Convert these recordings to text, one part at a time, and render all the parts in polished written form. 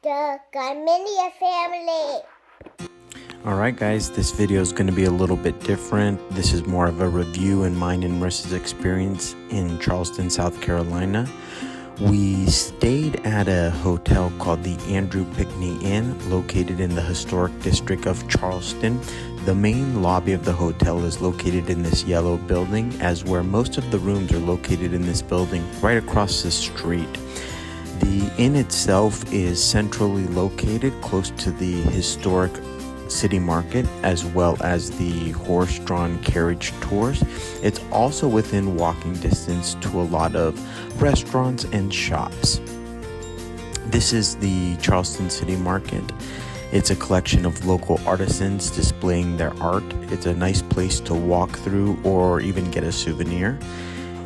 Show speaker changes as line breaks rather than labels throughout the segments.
the Garminia family.
Alright guys, this video is going to be a little bit different. This is more of a review in mine and Marissa's experience in Charleston, South Carolina. We stayed at a hotel called the Andrew Pickney Inn, located in the historic district of Charleston. The main lobby of the hotel is located in this yellow building, as where most of the rooms are located in this building right across the street. The inn itself is centrally located close to the historic city market, as well as the horse-drawn carriage tours. It's also within walking distance to a lot of restaurants and shops. This is the Charleston City Market. It's a collection of local artisans displaying their art. It's a nice place to walk through or even get a souvenir.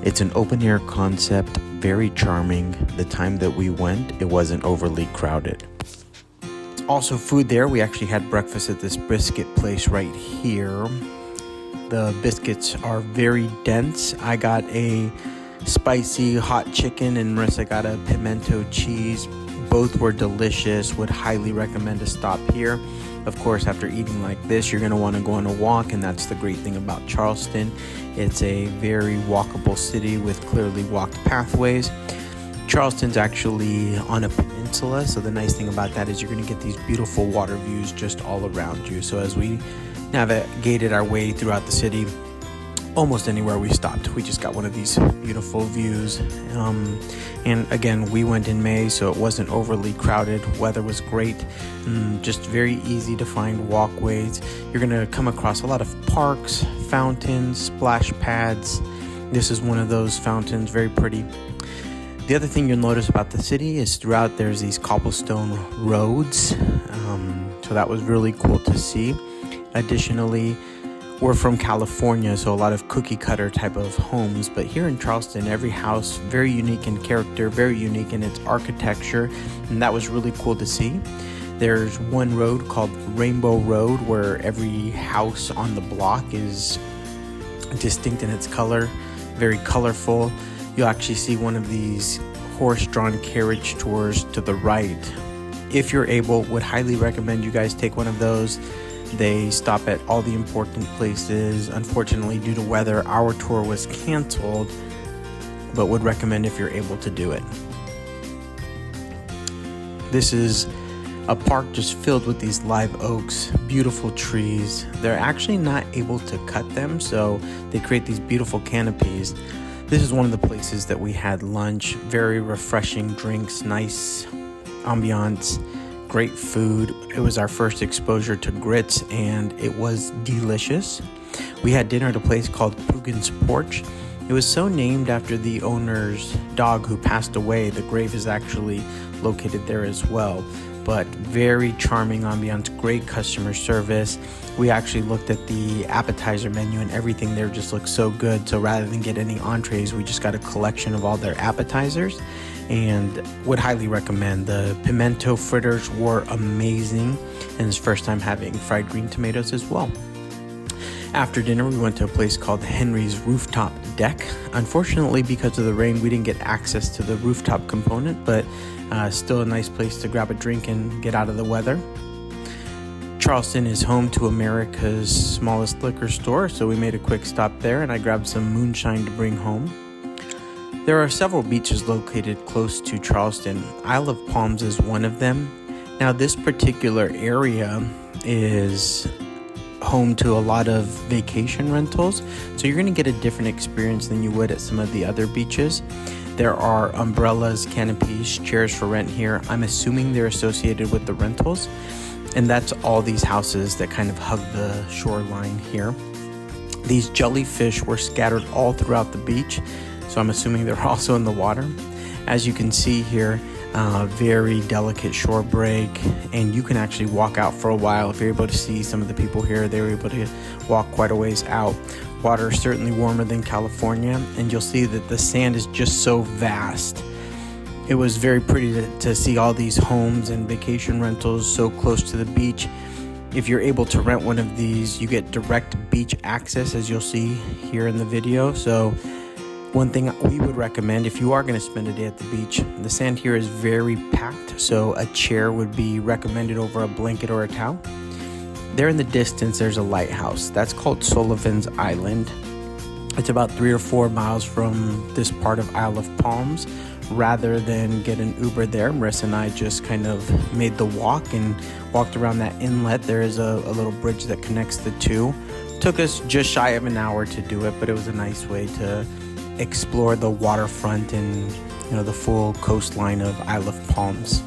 It's an open-air concept, very charming. The time that we went, it wasn't overly crowded. Also food there. We actually had breakfast at this biscuit place right here. The biscuits are very dense. I got a spicy hot chicken and Marissa got a pimento cheese. Both were delicious. Would highly recommend a stop here. Of course, after eating like this, you're going to want to go on a walk, and that's the great thing about Charleston. It's a very walkable city with clearly walked pathways. Charleston's actually on a peninsula, so the nice thing about that is you're going to get these beautiful water views just all around you. So as we navigated our way throughout the city, almost anywhere we stopped, we just got one of these beautiful views. And again, we went in May, so it wasn't overly crowded. Weather was great, just very easy to find walkways. You're going to come across a lot of parks, fountains, splash pads. This is one of those fountains, very pretty. The other thing you'll notice about the city is throughout there's these cobblestone roads, so that was really cool to see. Additionally, we're from California, so a lot of cookie cutter type of homes, but here in Charleston, every house very unique in character, very unique in its architecture, and that was really cool to see. There's one road called Rainbow Road where every house on the block is distinct in its color, very colorful. You'll actually see one of these horse-drawn carriage tours to the right. If you're able, would highly recommend you guys take one of those. They stop at all the important places. Unfortunately, due to weather, our tour was canceled, but would recommend if you're able to do it. This is a park just filled with these live oaks, beautiful trees. They're actually not able to cut them, so they create these beautiful canopies. This is one of the places that we had lunch. Very refreshing drinks, nice ambiance, great food. It was our first exposure to grits, and it was delicious. We had dinner at a place called Poogan's Porch. It was so named after the owner's dog who passed away. The grave is actually located there as well. But very charming ambiance, great customer service. We actually looked at the appetizer menu and everything there just looked so good. So rather than get any entrees, we just got a collection of all their appetizers and would highly recommend. The pimento fritters were amazing, and it's first time having fried green tomatoes as well. After dinner, we went to a place called Henry's Rooftop Deck. Unfortunately, because of the rain, we didn't get access to the rooftop component, but still a nice place to grab a drink and get out of the weather. Charleston is home to America's smallest liquor store, so we made a quick stop there and I grabbed some moonshine to bring home. There are several beaches located close to Charleston. Isle of Palms is one of them. Now, this particular area is home to a lot of vacation rentals, so you're going to get a different experience than you would at some of the other beaches. There are umbrellas, canopies, chairs for rent here. I'm assuming they're associated with the rentals, and that's all these houses that kind of hug the shoreline here. These jellyfish were scattered all throughout the beach, so I'm assuming they're also in the water. As you can see here, very delicate shore break, and you can actually walk out for a while. If you're able to see some of the people here, they were able to walk quite a ways out. Water is certainly warmer than California, and you'll see that the sand is just so vast. It was very pretty to see all these homes and vacation rentals so close to the beach. If you're able to rent one of these, you get direct beach access, as you'll see here in the video. So One thing we would recommend if you are going to spend a day at the beach, the sand here is very packed, so a chair would be recommended over a blanket or a towel. There in the distance, there's a lighthouse. That's called Sullivan's Island. It's about 3 or 4 miles from this part of Isle of Palms. Rather than get an Uber there, Marissa and I just kind of made the walk and walked around that inlet. There is a little bridge that connects the two. Took us just shy of an hour to do it, but it was a nice way to explore the waterfront and the full coastline of Isle of Palms.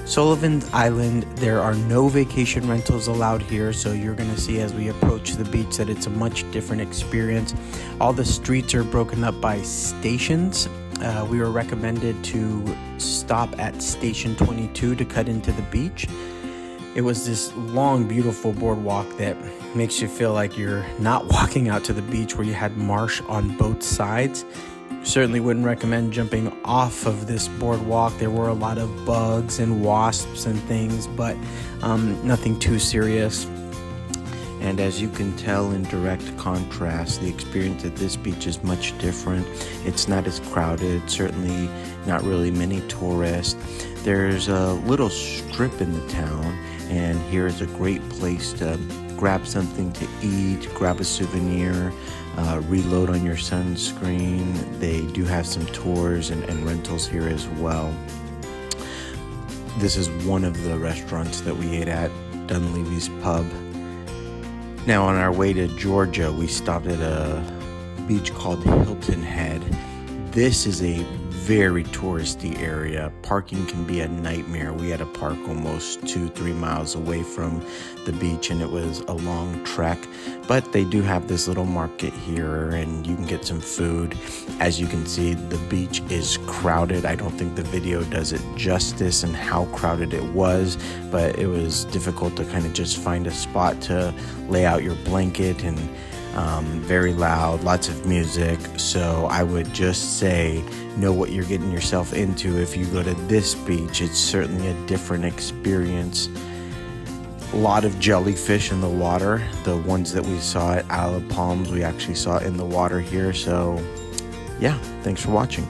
Sullivan's Island, there are no vacation rentals allowed here, so you're going to see as we approach the beach that it's a much different experience. All the streets are broken up by stations. We were recommended to stop at Station 22 to cut into the beach. It was this long, beautiful boardwalk that makes you feel like you're not walking out to the beach, where you had marsh on both sides. Certainly wouldn't recommend jumping off of this boardwalk. There were a lot of bugs and wasps and things, but nothing too serious. And as you can tell, in direct contrast, the experience at this beach is much different. It's not as crowded, certainly not really many tourists. There's a little strip in the town, and here is a great place to grab something to eat, grab a souvenir, reload on your sunscreen. They do have some tours and rentals here as well. This is one of the restaurants that we ate at, Dunleavy's Pub. Now on our way to Georgia, we stopped at a beach called Hilton Head. This is a very touristy area. Parking can be a nightmare. We had to park almost 2-3 miles away from the beach, and it was a long trek. But they do have this little market here, and you can get some food. As you can see, the beach is crowded. I don't think the video does it justice and how crowded it was, but it was difficult to kind of just find a spot to lay out your blanket, and very loud, lots of music. So I would just say, know what you're getting yourself into if you go to this beach. It's certainly a different experience. A lot of jellyfish in the water. The ones that we saw at Isle of Palms, we actually saw in the water here. So yeah, thanks for watching.